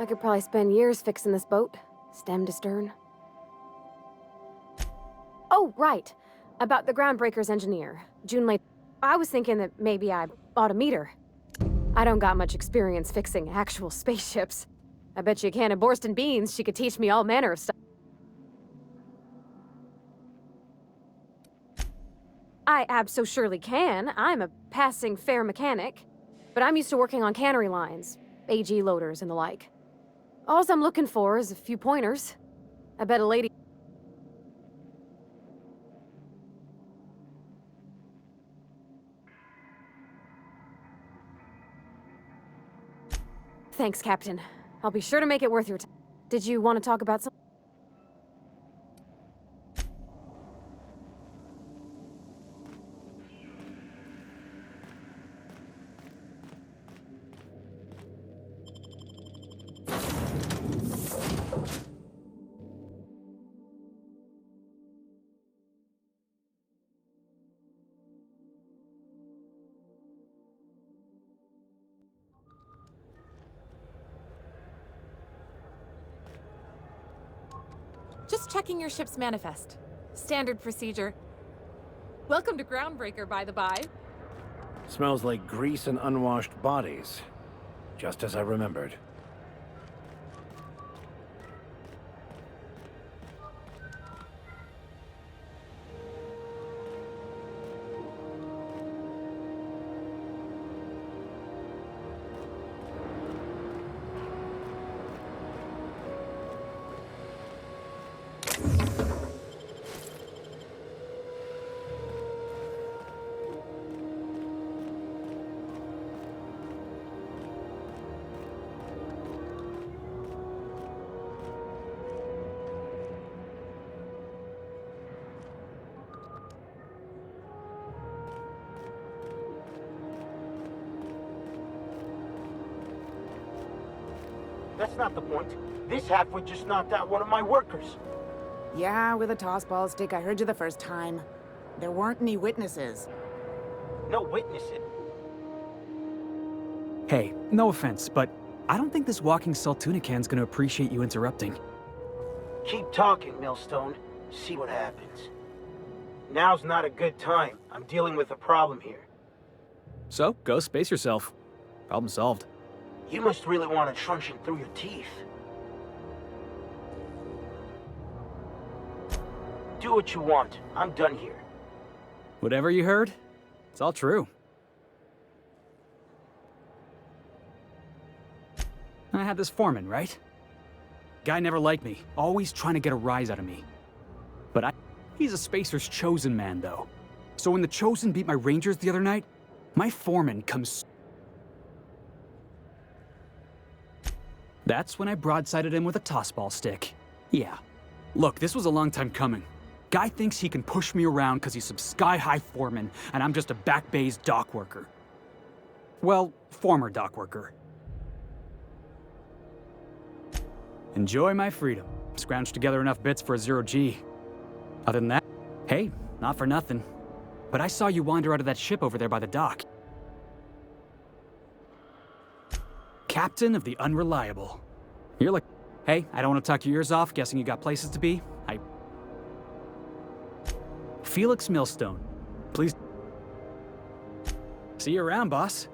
I could probably spend years fixing this boat, stem to stern. Oh, right. About the Groundbreaker's engineer, June late. I was thinking that maybe I ought to meet her. I don't got much experience fixing actual spaceships. I bet you a can of Borston beans she could teach me all manner of stuff. I abso-surely can. I'm a passing fair mechanic. But I'm used to working on cannery lines, AG loaders and the like. All I'm looking for is a few pointers. I bet a lady... Thanks, Captain. I'll be sure to make it worth your time. Did you want to talk about something? Just checking your ship's manifest. Standard procedure. Welcome to Groundbreaker, by the by. Smells like grease and unwashed bodies. Just as I remembered. That's not the point. This halfwit just knocked out one of my workers. Yeah, with a tossball stick. I heard you the first time. There weren't any witnesses. No witnesses. Hey, no offense, but I don't think this walking Saltuna can's gonna appreciate you interrupting. Keep talking, Millstone. See what happens. Now's not a good time. I'm dealing with a problem here. So, go space yourself. Problem solved. You must really want a truncheon through your teeth. Do what you want. I'm done here. Whatever you heard, it's all true. I had this foreman, right? Guy never liked me, always trying to get a rise out of me. But he's a Spacer's chosen man, though. So when the Chosen beat my Rangers the other night, my foreman comes... That's when I broadsided him with a tossball stick. Yeah. Look, this was a long time coming. Guy thinks he can push me around because he's some sky-high foreman, and I'm just a back bay's dock worker. Well, former dock worker. Enjoy my freedom. Scrounged together enough bits for a 0G. Other than that, hey, not for nothing. But I saw you wander out of that ship over there by the dock. Captain of the Unreliable. You're like, hey, I don't want to talk your ears off, guessing you got places to be. Felix Millstone. Please. See you around, boss.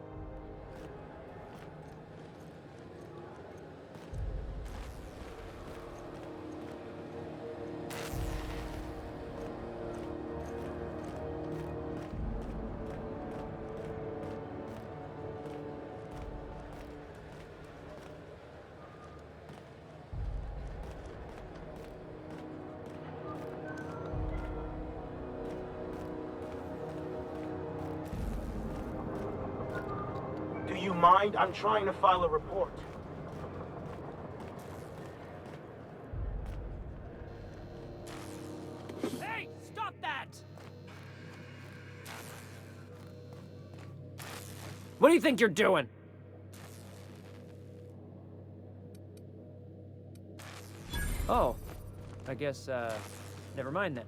Do you mind? I'm trying to file a report. Hey, stop that! What do you think you're doing? Oh, I guess, never mind then.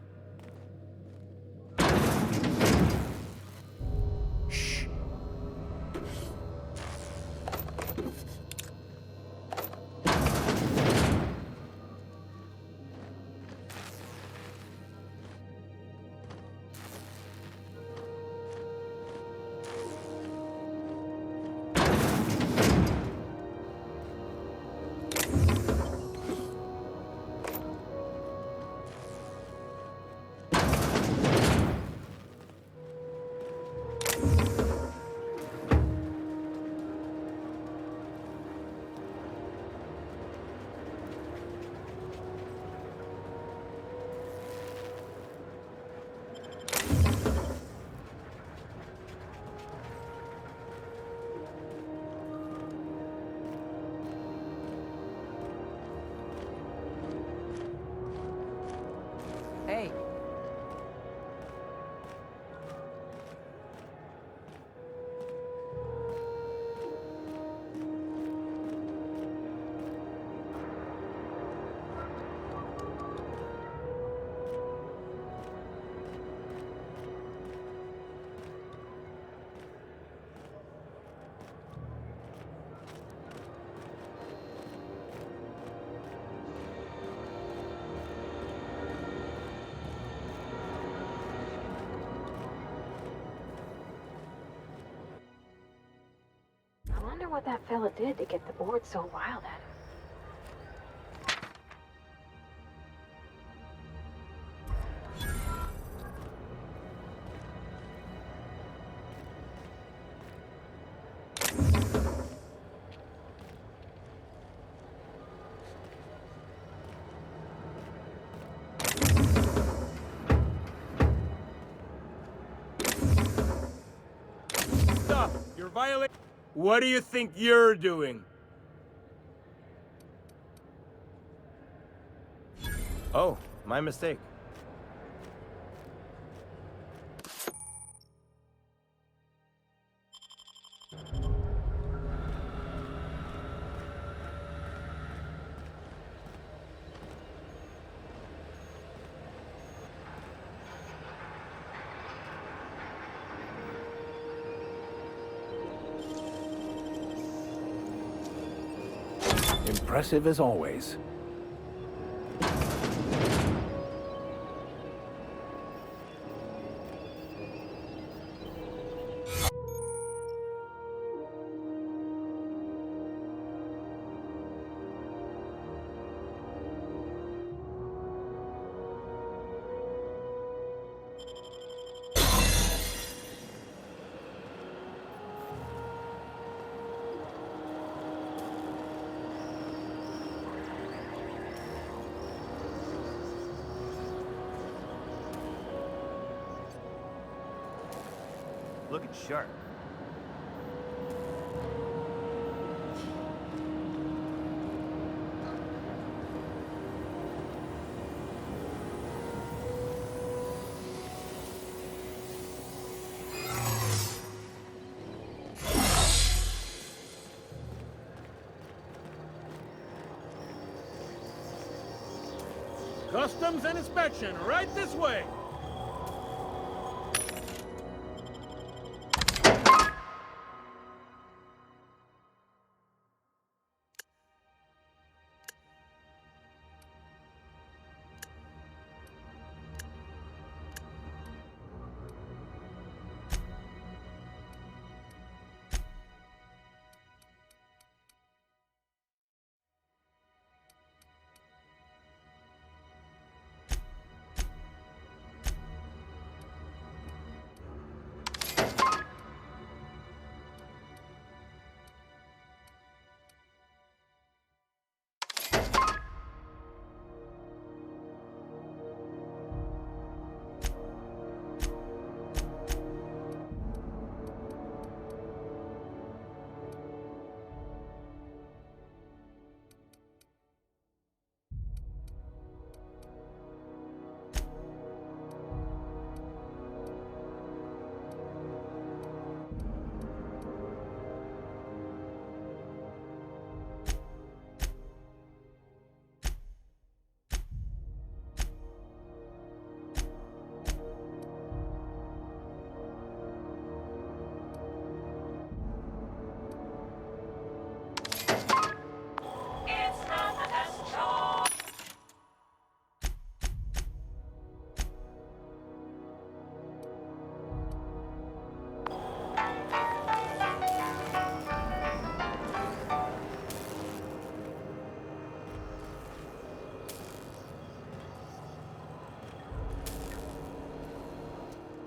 wonder what that fella did to get the board so wild at him. Stop! You're violating. What do you think you're doing? Oh, my mistake. Impressive as always. Looking sharp. Customs and inspection, right this way.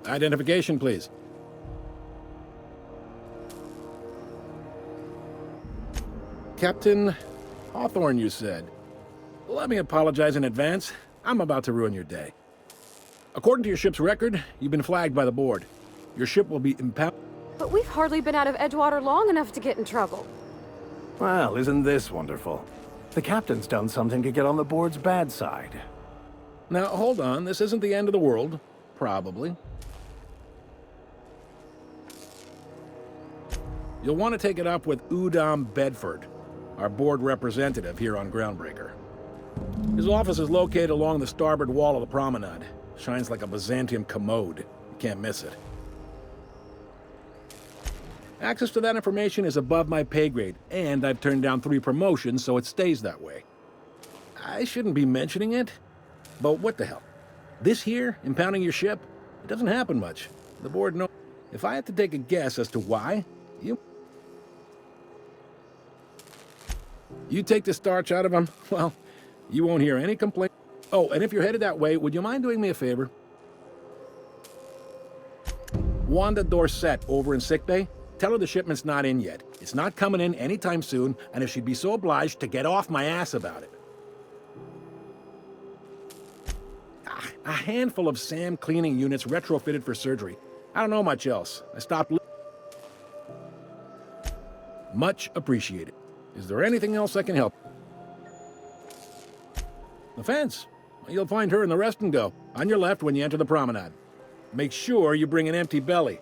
Identification, please. Captain Hawthorne, you said. Let me apologize in advance. I'm about to ruin your day. According to your ship's record, you've been flagged by the board. Your ship will be impounded. But we've hardly been out of Edgewater long enough to get in trouble. Well, isn't this wonderful? The captain's done something to get on the board's bad side. Now, hold on. This isn't the end of the world. Probably. You'll want to take it up with Udom Bedford, our board representative here on Groundbreaker. His office is located along the starboard wall of the promenade. Shines like a Byzantium commode. You can't miss it. Access to that information is above my pay grade, and I've turned down 3 promotions, so it stays that way. I shouldn't be mentioning it, but what the hell? This here, impounding your ship, it doesn't happen much. The board knows. If I had to take a guess as to why, you... You take the starch out of them, well, you won't hear any complaint. Oh, and if you're headed that way, would you mind doing me a favor? Wanda Dorset over in sickbay, tell her the shipment's not in yet. It's not coming in anytime soon, and if she'd be so obliged to get off my ass about it. A handful of SAM cleaning units retrofitted for surgery. I don't know much else. I stopped. Much appreciated. Is there anything else I can help? The fence. You'll find her in the rest and go, on your left when you enter the promenade. Make sure you bring an empty belly.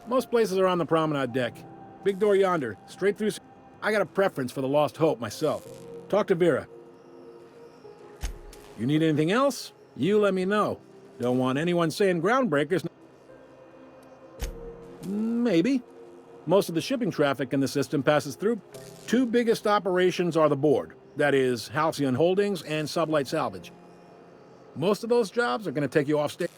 Most places are on the promenade deck. Big door yonder, straight through. I got a preference for the Lost Hope myself. Talk to Vera. You need anything else? You let me know. Don't want anyone saying Groundbreakers. Maybe. Most of the shipping traffic in the system passes through. Two biggest operations are the board. That is, Halcyon Holdings and Sublight Salvage. Most of those jobs are going to take you off stage.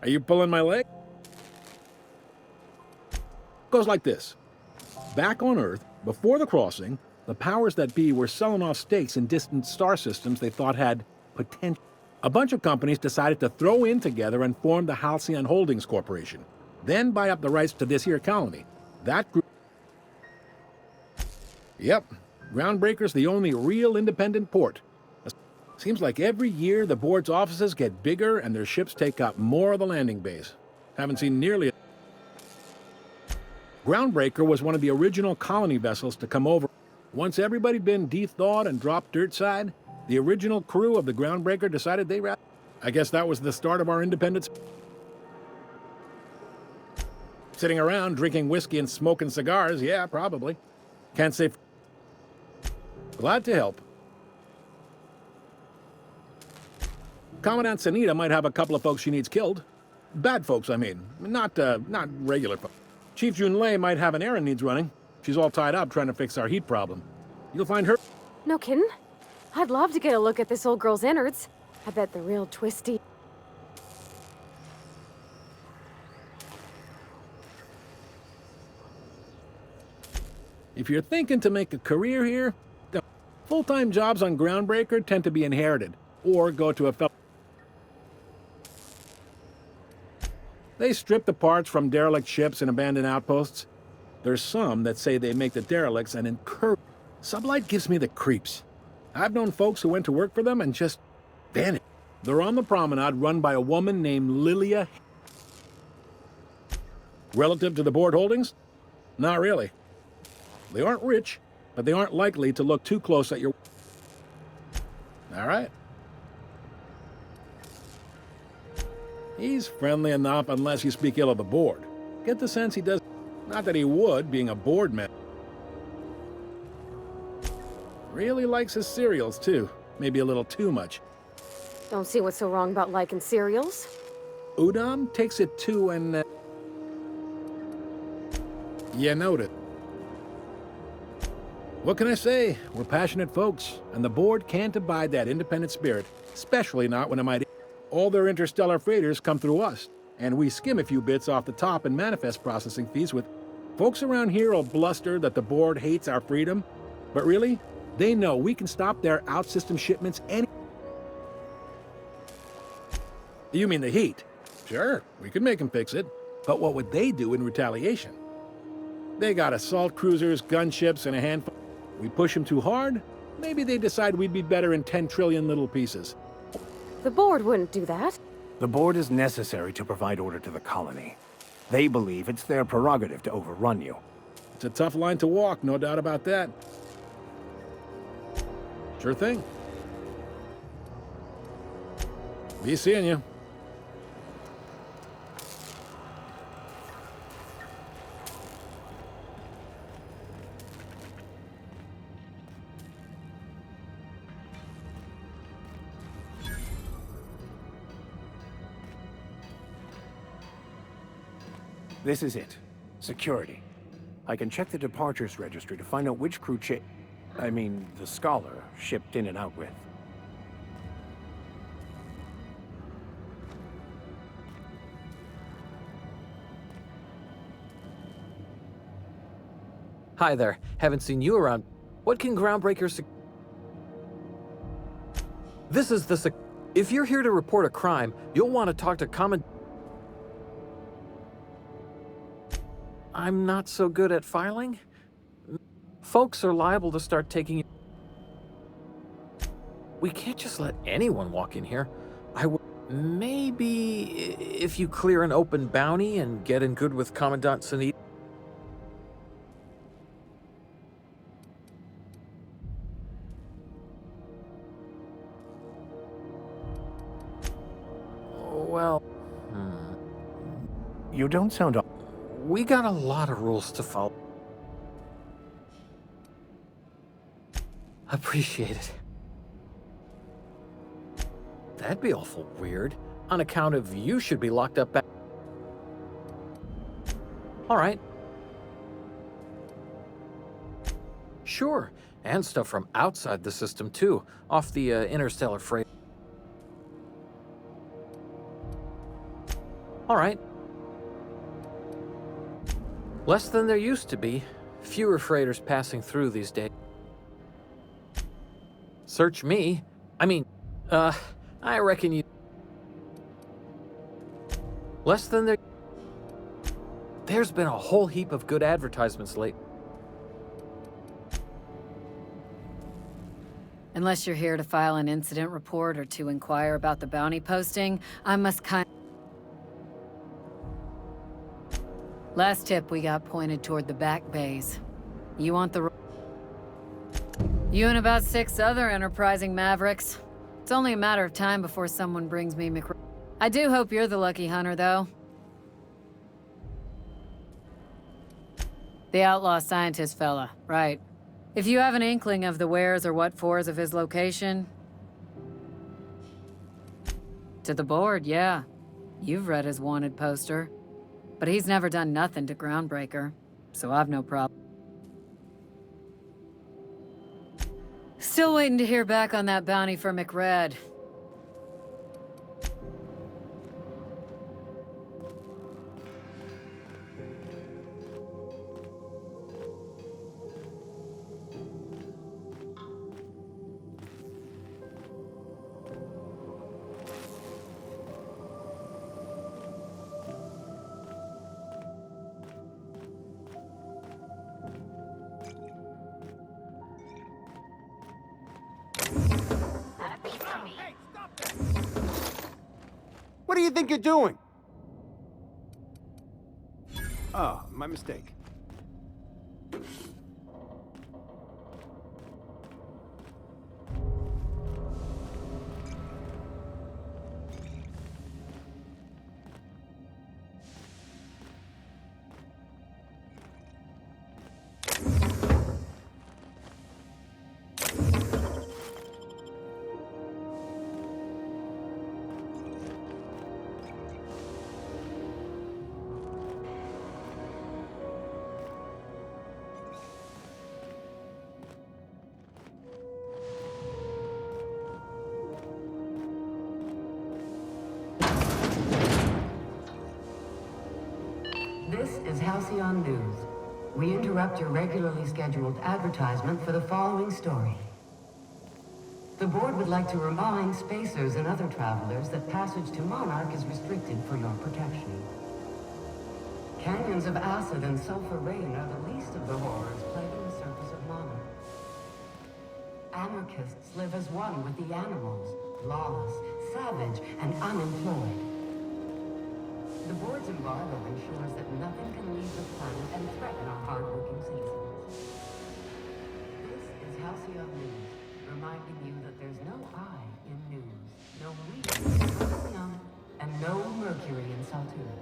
Are you pulling my leg? Goes like this. Back on Earth, before the crossing, the powers that be were selling off stakes in distant star systems they thought had potential. A bunch of companies decided to throw in together and form the Halcyon Holdings Corporation, then buy up the rights to this here colony. That group... Yep, Groundbreaker's the only real independent port. Seems like every year the board's offices get bigger and their ships take up more of the landing base. Haven't seen nearly... Groundbreaker was one of the original colony vessels to come over. Once everybody'd been de-thawed and dropped dirt side, the original crew of the Groundbreaker decided they wrapped. I guess that was the start of our independence. Sitting around drinking whiskey and smoking cigars, yeah, probably. Can't say. Glad to help. Commandant Sanita might have a couple of folks she needs killed. Bad folks, I mean. Not regular folks. Chief Junlei might have an errand needs running. She's all tied up trying to fix our heat problem. You'll find her... No kidding? I'd love to get a look at this old girl's innards. I bet they're real twisty. If you're thinking to make a career here, full-time jobs on Groundbreaker tend to be inherited, or go to a fellow. They strip the parts from derelict ships and abandoned outposts. There's some that say they make the derelicts and incur. Sublight gives me the creeps. I've known folks who went to work for them and just vanished. They're on the promenade run by a woman named Lilia. Relative to the board holdings? Not really. They aren't rich, but they aren't likely to look too close at your... All right. He's friendly enough unless you speak ill of the board. Get the sense he does... Not that he would, being a board member. Really likes his cereals, too. Maybe a little too much. Don't see what's so wrong about liking cereals. Udom takes it to an... You noted. What can I say? We're passionate folks, and the board can't abide that independent spirit, especially not when it might... All their interstellar freighters come through us, and we skim a few bits off the top and manifest processing fees with... Folks around here will bluster that the board hates our freedom, but really, they know we can stop their out-system shipments any... You mean the heat? Sure, we could make them fix it, but what would they do in retaliation? They got assault cruisers, gunships, and a handful... We push them too hard, maybe they decide we'd be better in 10 trillion little pieces. The board wouldn't do that. The board is necessary to provide order to the colony. They believe it's their prerogative to overrun you. It's a tough line to walk, no doubt about that. Sure thing. Be seeing you. This is it. Security. I can check the departures registry to find out which crew the Scholar shipped in and out with. Hi there. Haven't seen you around. What can Groundbreaker This is the If you're here to report a crime, you'll want to talk to I'm not so good at filing. Folks are liable to start taking. We can't just let anyone walk in here. Maybe if you clear an open bounty and get in good with Commandant Sanit. Well, You don't sound... we got a lot of rules to follow. Appreciate it. That'd be awful weird. On account of you should be locked up back. All right. Sure. And stuff from outside the system, too. Off the interstellar freight. All right. Less than there used to be. Fewer freighters passing through these days. Search me. I mean, I reckon you... Less than there... There's been a whole heap of good advertisements lately. Unless you're here to file an incident report or to inquire about the bounty posting, I must Last tip we got pointed toward the back bays. You want the... You and about 6 other enterprising mavericks. It's only a matter of time before someone brings me I do hope you're the lucky hunter, though. The outlaw scientist fella, right. If you have an inkling of the wheres or what-fors of his location... To the board, yeah. You've read his wanted poster. But he's never done nothing to Groundbreaker, so I've no problem. Still waiting to hear back on that bounty for McRed. What do you think you're doing? Oh, my mistake. This is Halcyon News. We interrupt your regularly scheduled advertisement for the following story. The board would like to remind spacers and other travelers that passage to Monarch is restricted for your protection. Canyons of acid and sulfur rain are the least of the horrors plaguing the surface of Monarch. Anarchists live as one with the animals, lawless, savage, and unemployed. The board's embargo ensures that nothing can leave the planet and threaten our hard-working citizens. This is Halcyon News, reminding you that there's no I in news, no we in Halcyon, and no Mercury in Saltuna.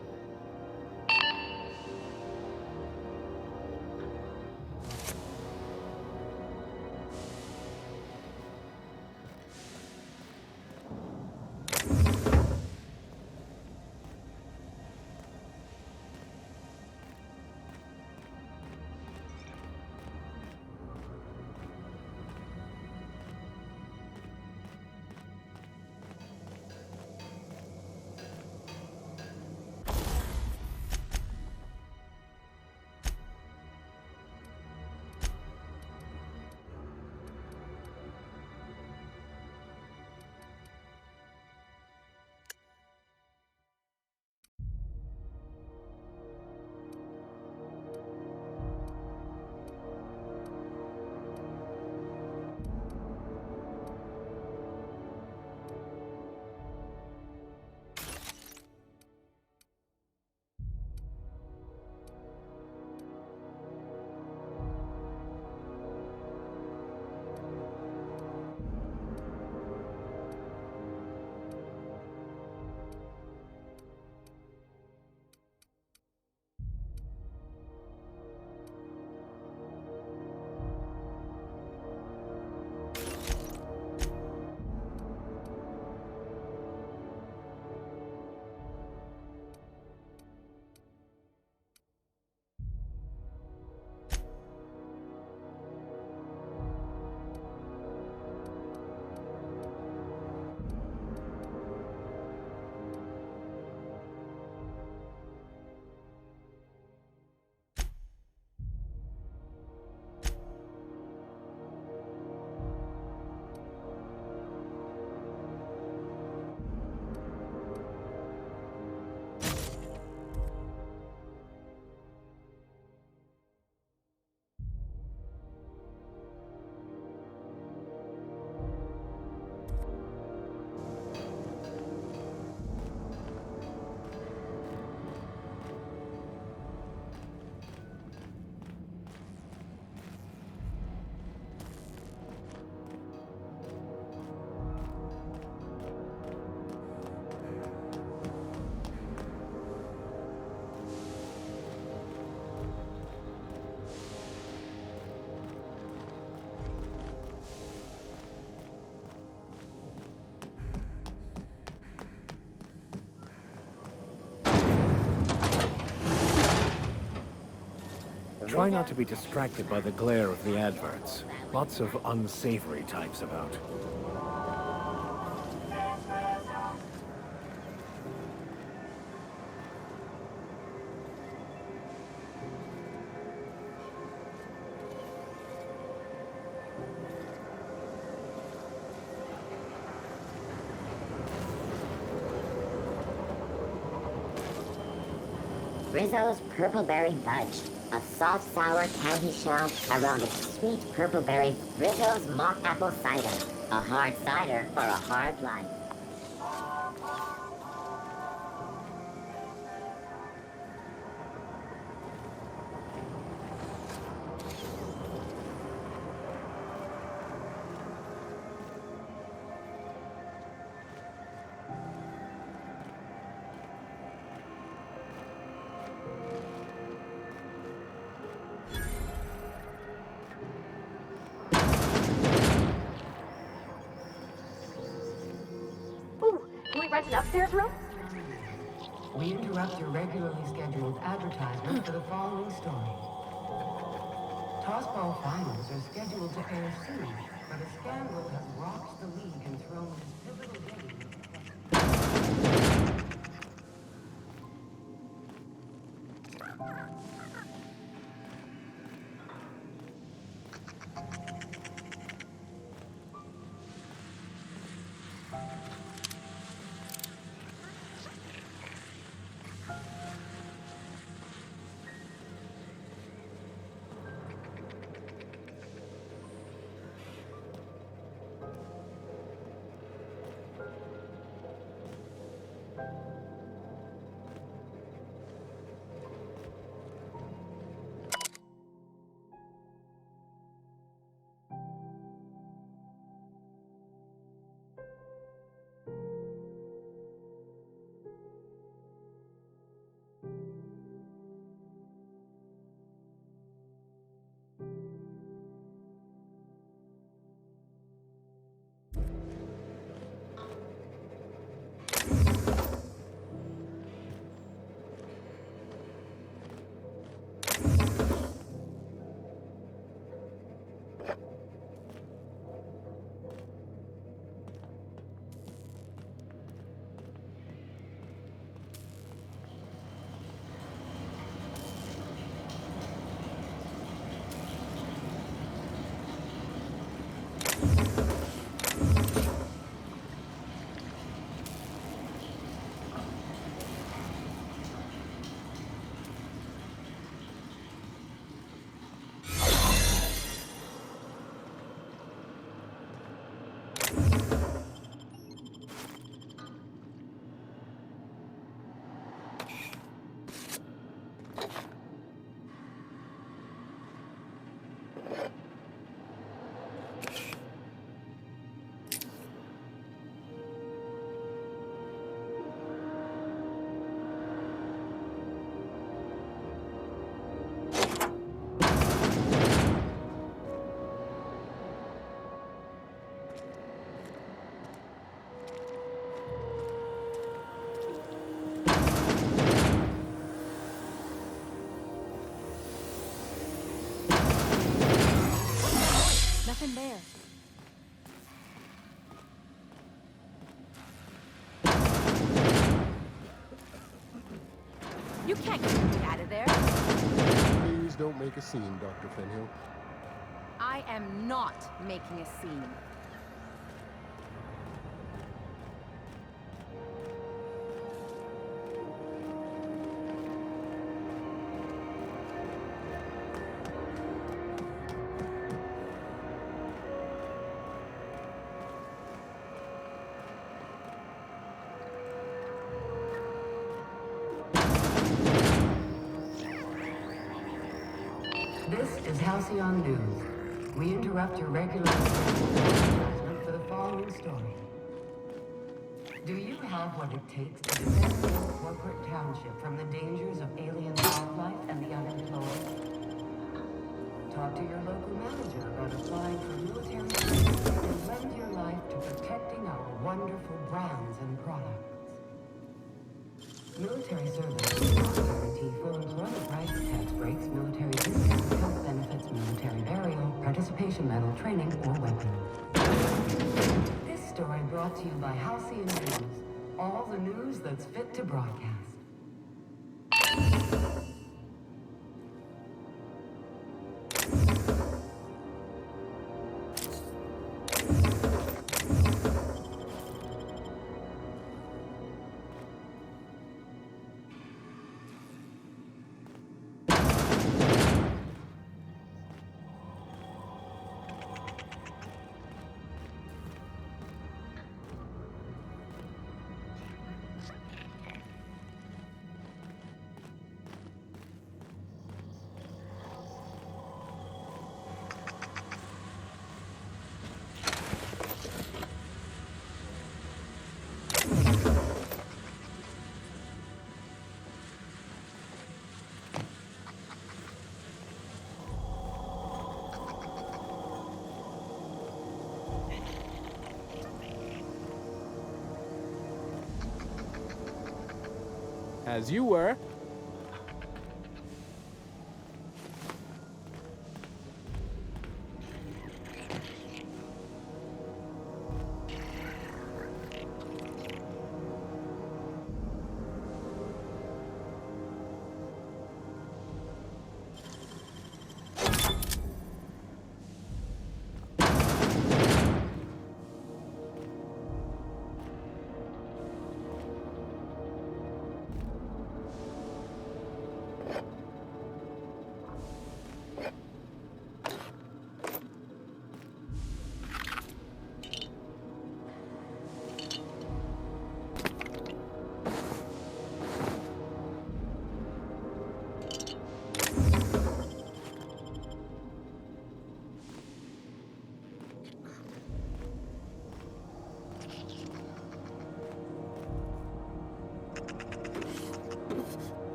Try not to be distracted by the glare of the adverts. Lots of unsavory types about. Rizzo's Purpleberry Fudge. A soft, sour candy shell around a sweet purpleberry. Rizzo's Mock Apple Cider. A hard cider for a hard life. Rent an upstairs room? We interrupt your regularly scheduled advertisement for the following story. Tossball finals are scheduled to air soon, but a scandal has rocked the league and thrown this pivotal game. Nothing there. You can't get me out of there. Please don't make a scene, Dr. Fenhill. I am not making a scene. This is Halcyon News. We interrupt your regular scheduled advertisement for the following story. Do you have what it takes to defend your corporate township from the dangers of alien wildlife and the unemployed? Talk to your local manager about applying for military service and lend your life to protecting our wonderful brands and products. Military service does not guarantee full employment rights, tax breaks, military discounts, health benefits, military burial, participation medal, training, or weapons. This story brought to you by Halcyon News. All the news that's fit to broadcast. As you were.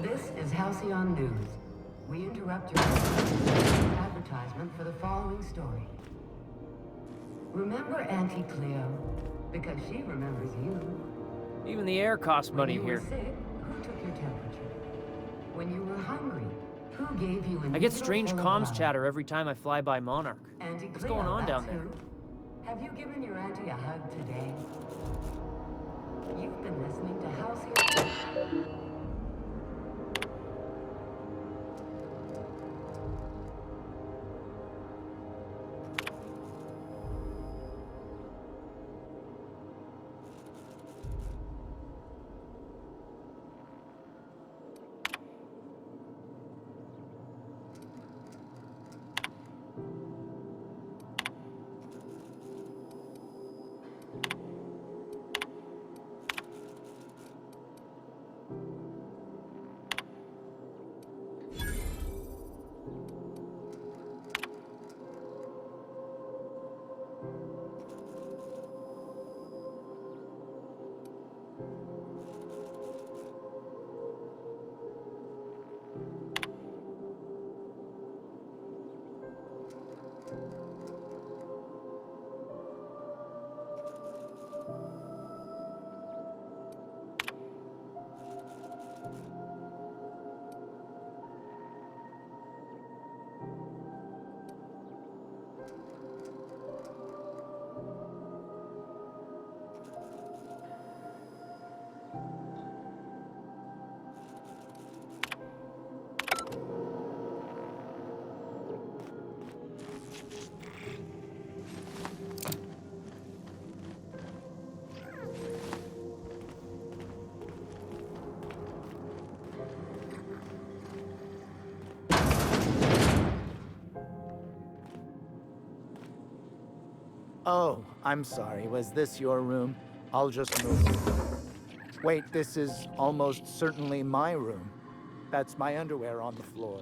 This is Halcyon News. We interrupt your advertisement for the following story. Remember Auntie Cleo? Because she remembers you. Even the air costs money When you here. were sick, who took your temperature? When you were hungry, who gave you a I get needle strange full of comms love? chatter every time I fly by Monarch. Auntie What's Cleo, going on down that's there? who. Have you given your auntie a hug today? You've been listening to Halcyon. Oh, I'm sorry. Was this your room? I'll just move. Wait, this is almost certainly my room. That's my underwear on the floor.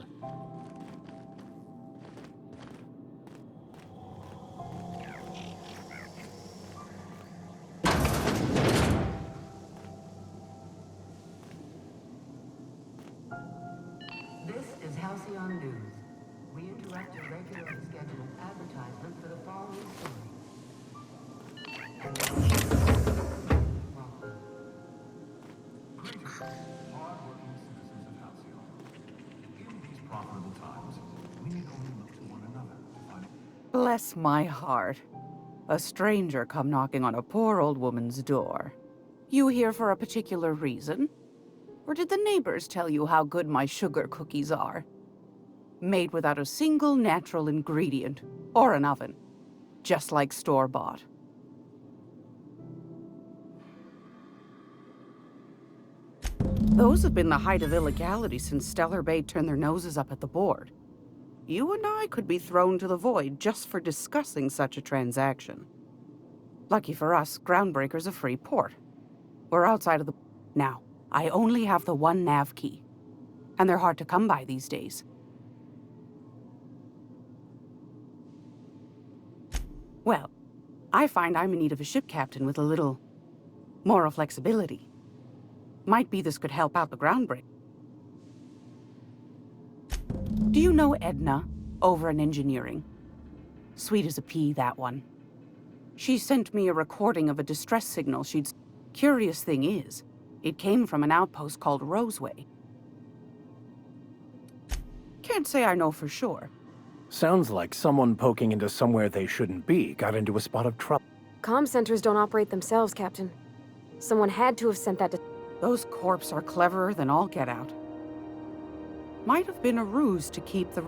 This is Halcyon News. We interrupt your regularly scheduled advertisement for the following story. Bless my heart. A stranger come knocking on a poor old woman's door. You here for a particular reason? Or did the neighbors tell you how good my sugar cookies are? Made without a single natural ingredient, or an oven. Just like store-bought. Those have been the height of illegality since Stellar Bay turned their noses up at the board. You and I could be thrown to the void just for discussing such a transaction. Lucky for us, Groundbreaker's a free port. We're outside of the... Now, I only have the one nav key. And they're hard to come by these days. Well, I find I'm in need of a ship captain with a little... moral flexibility. Might be this could help out the Groundbreaker. Do you know Edna, over in engineering? Sweet as a pea, that one. She sent me a recording of a distress signal she'd... Curious thing is, it came from an outpost called Roseway. Can't say I know for sure. Sounds like someone poking into somewhere they shouldn't be got into a spot of trouble. Comm centers don't operate themselves, Captain. Someone had to have sent that to... Those corps are cleverer than all get out. Might have been a ruse to keep the...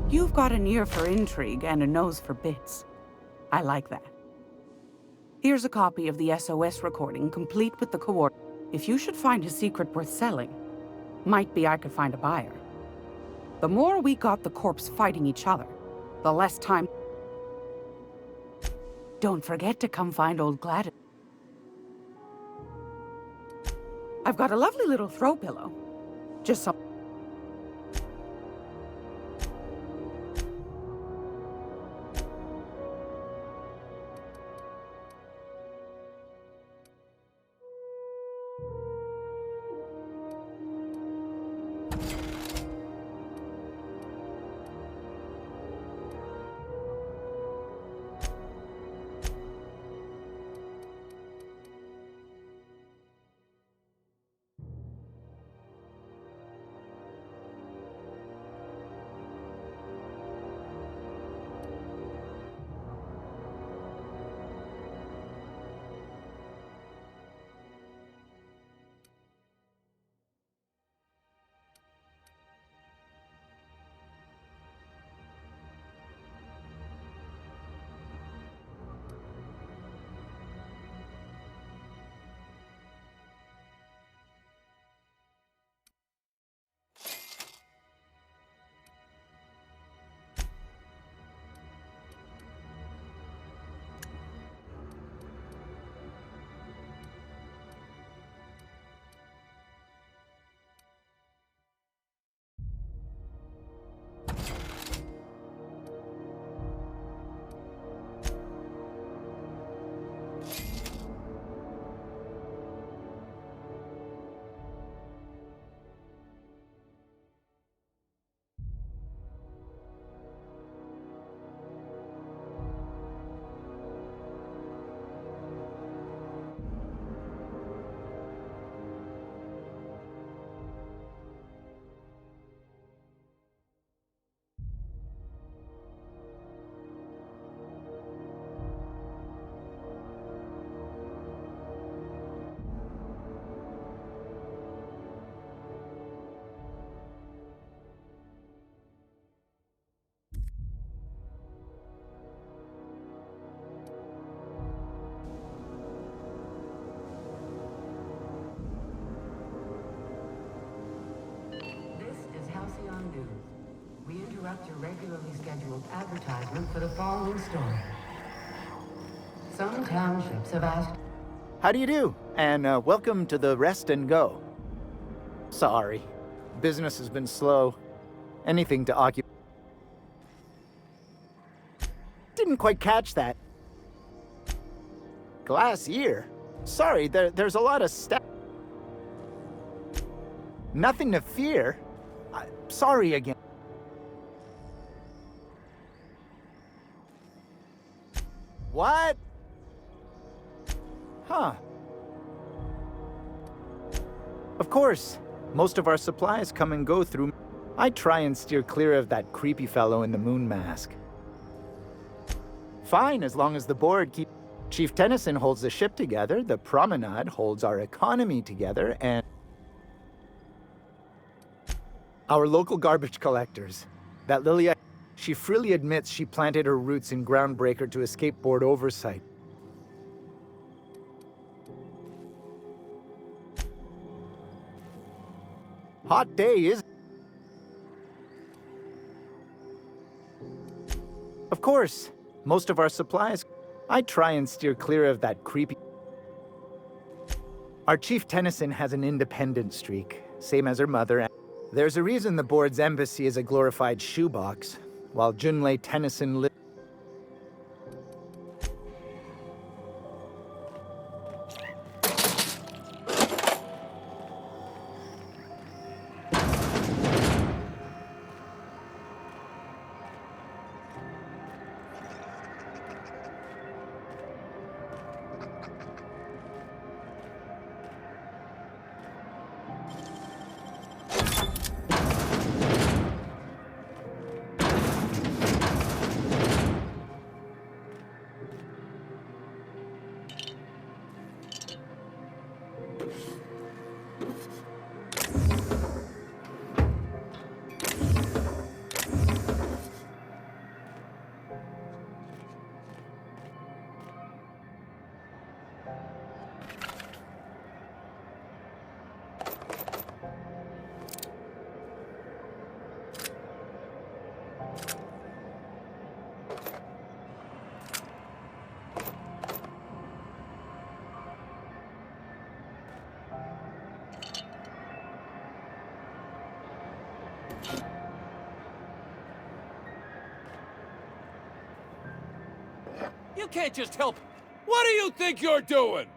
You've got an ear for intrigue and a nose for bits. I like that. Here's a copy of the SOS recording, complete with the coordinates. If you should find a secret worth selling, might be I could find a buyer. The more we got the corps fighting each other, the less time... Don't forget to come find old Gladys. I've got a lovely little throw pillow. Just some... We interrupt your regularly scheduled advertisement for the following story. Some townships have asked... How do you do? And welcome to the Rest and Go. Sorry. Business has been slow. Anything to occupy... Didn't quite catch that. Glass ear? Sorry, there's a lot of stuff. Nothing to fear. Sorry again. What? Huh. Of course. Most of our supplies come and go through... I try and steer clear of that creepy fellow in the moon mask. Fine, as long as the board keeps... Chief Tennyson holds the ship together, the Promenade holds our economy together, and... Our local garbage collectors. That Lilia, she freely admits she planted her roots in Groundbreaker to escape board oversight. Hot day, is... Of course, most of our supplies... I try and steer clear of that creepy... Our Chief Tennyson has an independent streak, same as her mother. There's a reason the board's embassy is a glorified shoebox, while Junlei Tennyson lives... You can't just help. What do you think you're doing?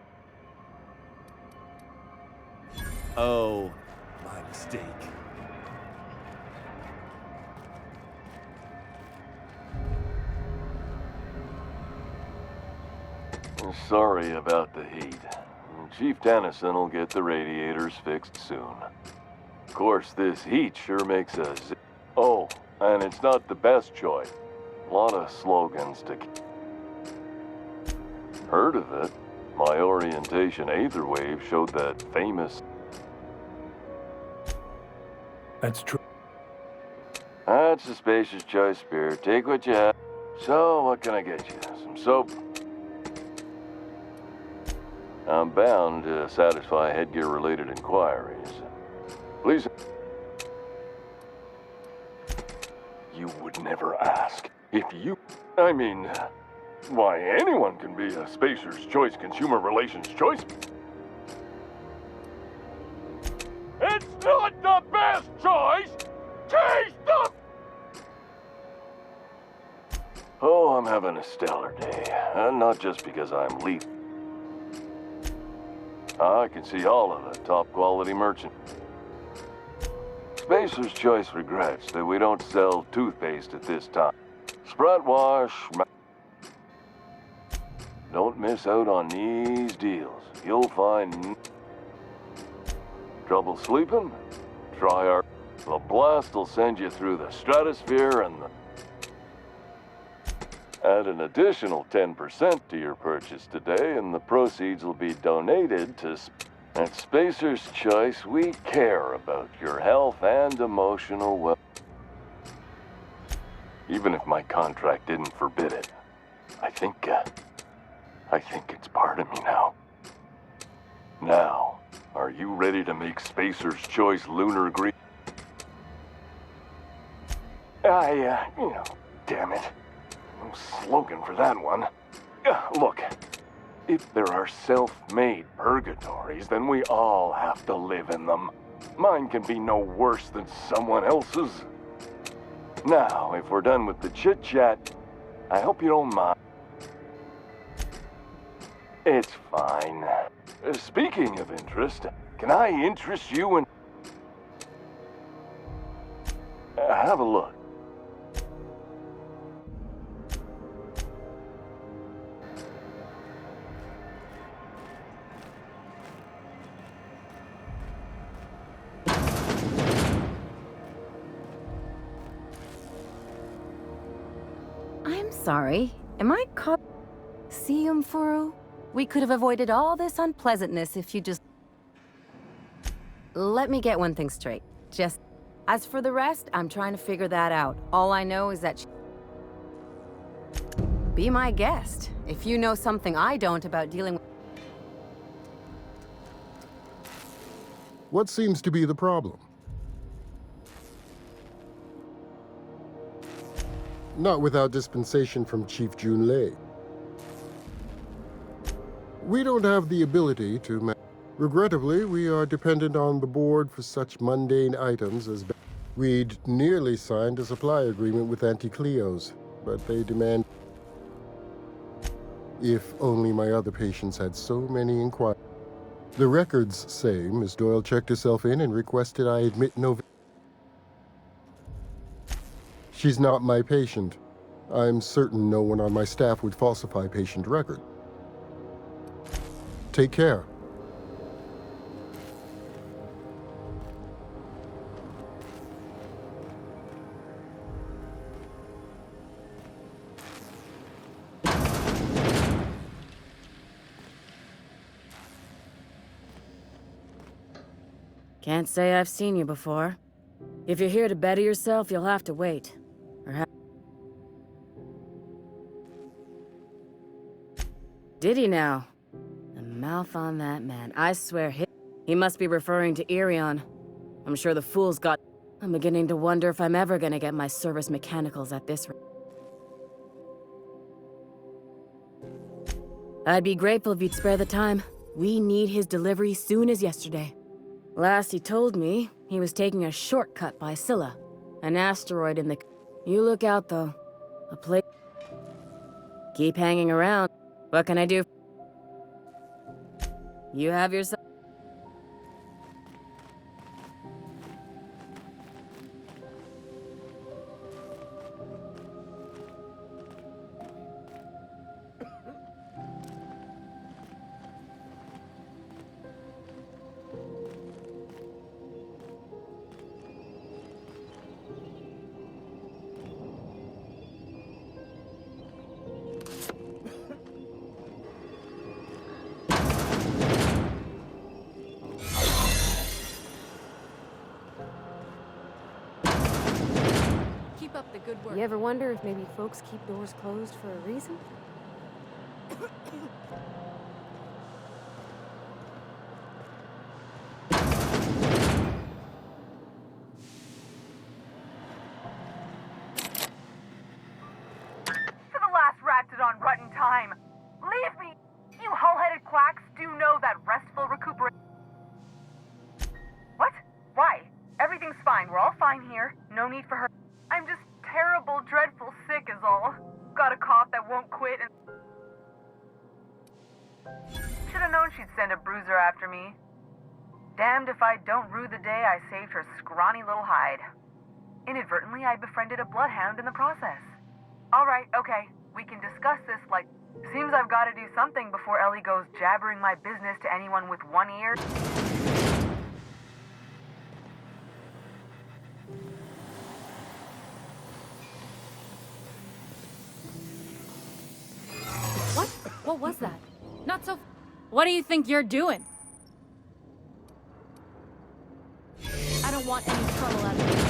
Oh, my mistake. Sorry about the heat. Chief Tennyson will get the radiators fixed soon. Of course, this heat sure makes us... Oh, and it's not the best choice. A lot of slogans to... Heard of it? My orientation Aether Wave showed that famous... That's true. That's a spacious choice, Spear. Take what you have. So, what can I get you? Some soap? I'm bound to satisfy headgear-related inquiries. Please... You would never ask. If you... I mean... Why, anyone can be a Spacer's Choice Consumer Relations choice. It's not the best choice! Taste the... Oh, I'm having a stellar day. And not just because I'm lethal. I can see all of the top-quality merchant. Spacer's Choice regrets that we don't sell toothpaste at this time. Sprite wash... Don't miss out on these deals. You'll find... Trouble sleeping? Try our... The blast will send you through the stratosphere and the... Add an additional 10% to your purchase today, and the proceeds will be donated to... At Spacer's Choice, we care about your health and emotional well... Even if my contract didn't forbid it, I think it's part of me now. Now, are you ready to make Spacer's Choice lunar green? Damn it. No slogan for that one. Look, if there are self-made purgatories, then we all have to live in them. Mine can be no worse than someone else's. Now, if we're done with the chit-chat, I hope you don't mind. It's fine. Speaking of interest, can I interest you in... have a look. I'm sorry. Am I caught? Furu? We could have avoided all this unpleasantness if you just... Let me get one thing straight. Just... As for the rest, I'm trying to figure that out. All I know is that Be my guest. If you know something I don't about dealing with... What seems to be the problem? Not without dispensation from Chief Junlei. We don't have the ability to... Regrettably, we are dependent on the board for such mundane items as... We'd nearly signed a supply agreement with Anti-Cleos, but they demand... If only my other patients had so many inquiries. The records say Miss Doyle checked herself in and requested I admit no... She's not my patient. I'm certain no one on my staff would falsify patient record. Take care. Can't say I've seen you before. If you're here to better yourself, you'll have to wait. Did he now? The mouth on that man. I swear he must be referring to Irion. I'm sure the fool's got... I'm beginning to wonder if I'm ever gonna get my service mechanicals at this rate. I'd be grateful if you'd spare the time. We need his delivery soon as yesterday. Last he told me, he was taking a shortcut by Scylla. An asteroid in the... You look out, though. A place... Keep hanging around. What can I do? You have yourself... Good work. You ever wonder if maybe folks keep doors closed for a reason? To the last ratted on rotten time. Leave me! You hull-headed quacks do know that restful recuperation... What? Why? Everything's fine. We're all fine here. No need for her. I'm just terrible, dreadful sick is all. Got a cough that won't quit and... Should've known she'd send a bruiser after me. Damned if I don't rue the day I saved her scrawny little hide. Inadvertently, I befriended a bloodhound in the process. Alright, okay. We can discuss this like... Seems I've gotta do something before Ellie goes jabbering my business to anyone with one ear. What? What was that? Not so... What do you think you're doing? I don't want any trouble out of you.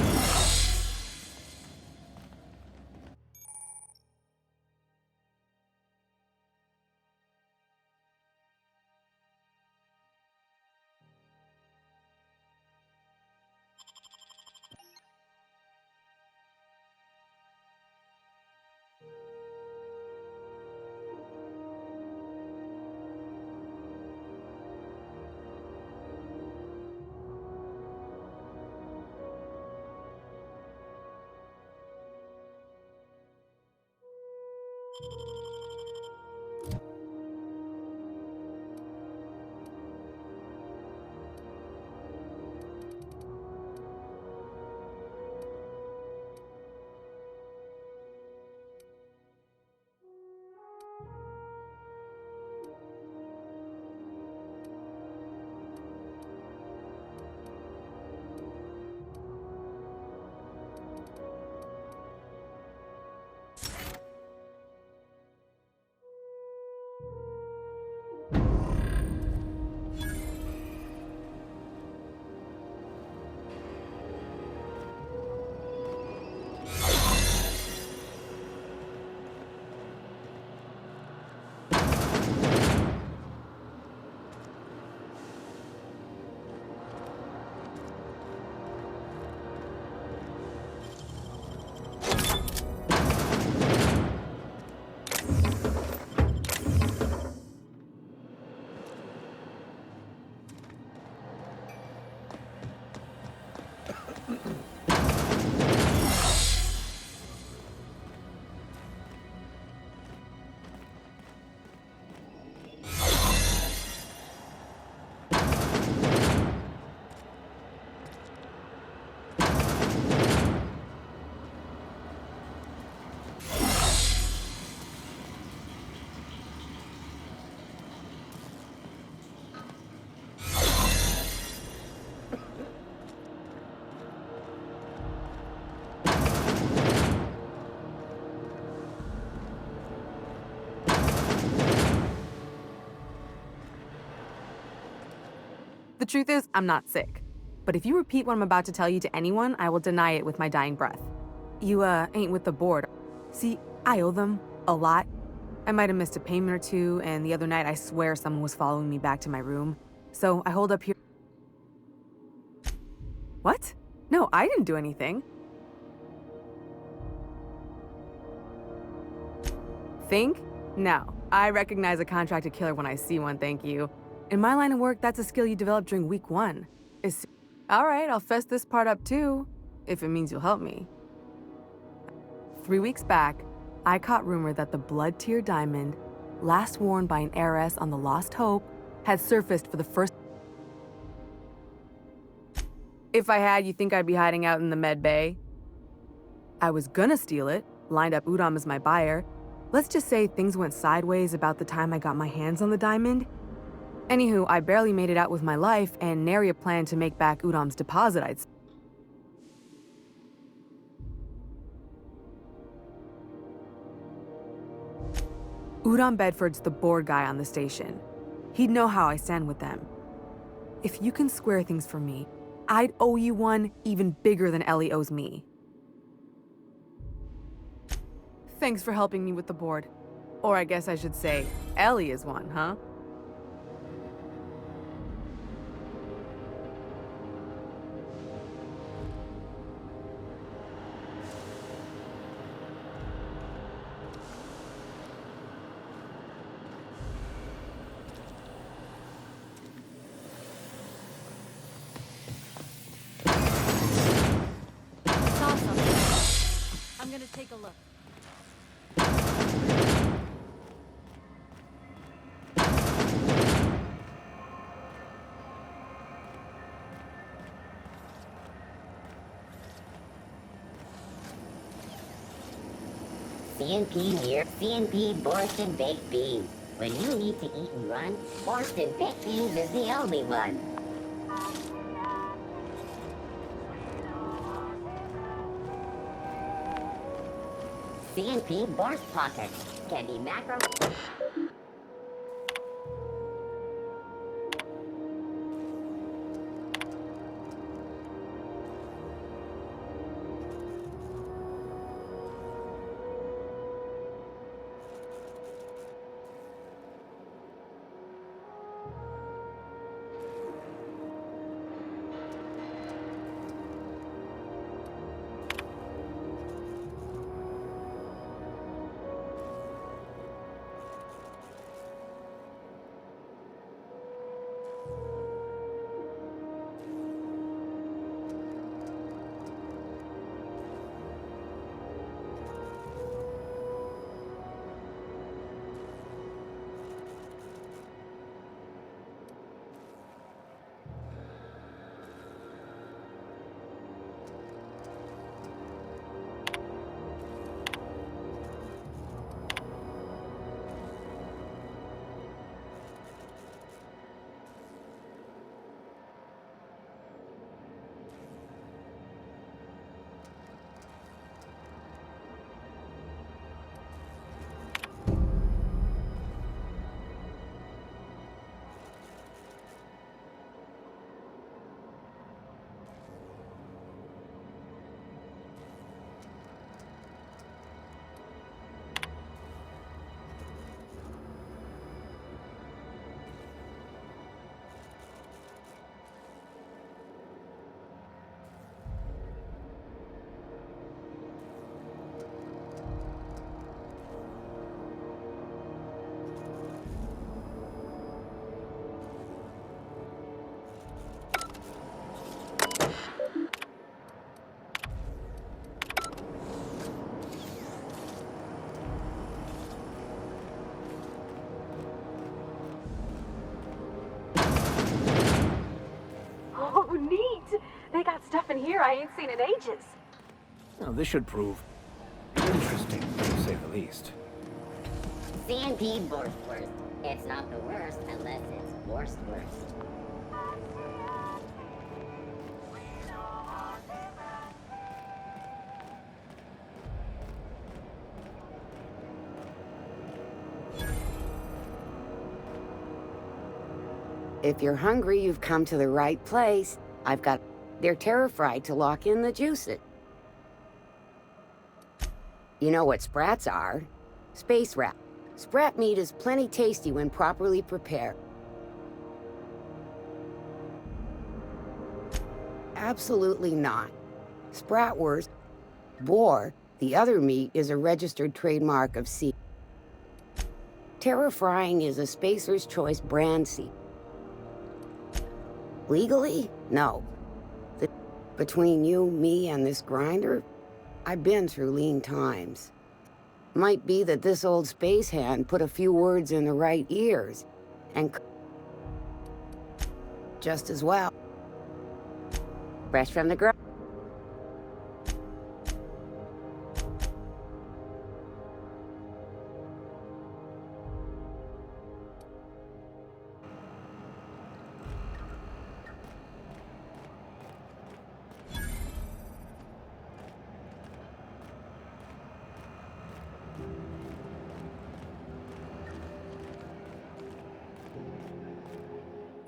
The truth is, I'm not sick. But if you repeat what I'm about to tell you to anyone, I will deny it with my dying breath. You, ain't with the board. See, I owe them a lot. I might have missed a payment or two, and the other night I swear someone was following me back to my room. So I hold up here. What? No, I didn't do anything. Think? No. I recognize a contracted killer when I see one, thank you. In my line of work, that's a skill you develop during week 1. Alright, I'll fess this part up too, if it means you'll help me. 3 weeks back, I caught rumor that the blood tier diamond, last worn by an heiress on the Lost Hope, had surfaced for the first. If I had, you think I'd be hiding out in the med bay? I was gonna steal it, lined up Udom as my buyer. Let's just say things went sideways about the time I got my hands on the diamond. Anywho, I barely made it out with my life, and nary a plan to make back Udom's deposit I'd. Udom Bedford's the board guy on the station. He'd know how I stand with them. If you can square things for me, I'd owe you one even bigger than Ellie owes me. Thanks for helping me with the board. Or I guess I should say, Ellie is one, huh? Saw something. I'm gonna take a look. CNP here, CNP borscht and baked beans. When you need to eat and run, borscht and baked beans is the only one. CNP borscht pockets can be macro. Stuff in here I ain't seen in ages. Now, this should prove interesting, to say the least. CNP borscht. It's not the worst unless it's worst. If you're hungry, you've come to the right place. I've got... They're terrified to lock in the juices. You know what sprats are? Space rat. Sprat meat is plenty tasty when properly prepared. Absolutely not. Spratwurst, boar, the other meat is a registered trademark of sea. Terra Frying is a Spacer's Choice brand seed. Legally? No. Between you, me, and this grinder, I've been through lean times. Might be that this old space hand put a few words in the right ears, and just as well. Fresh from the ground.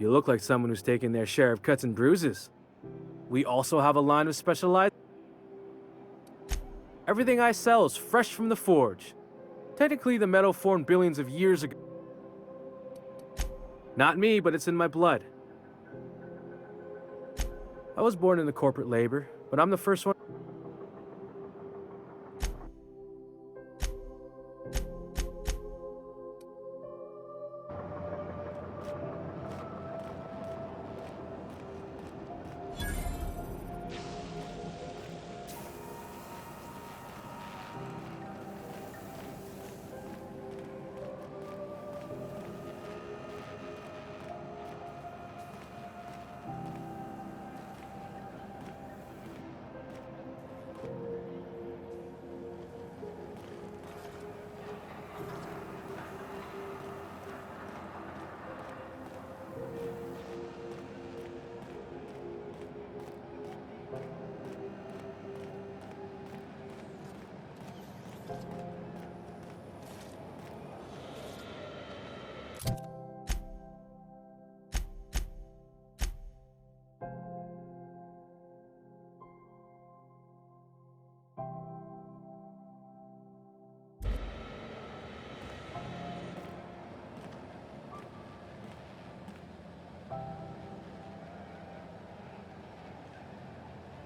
You look like someone who's taken their share of cuts and bruises. We also have a line of specialized... Everything I sell is fresh from the forge. Technically, the metal formed billions of years ago. Not me, but it's in my blood. I was born into corporate labor, but I'm the first one...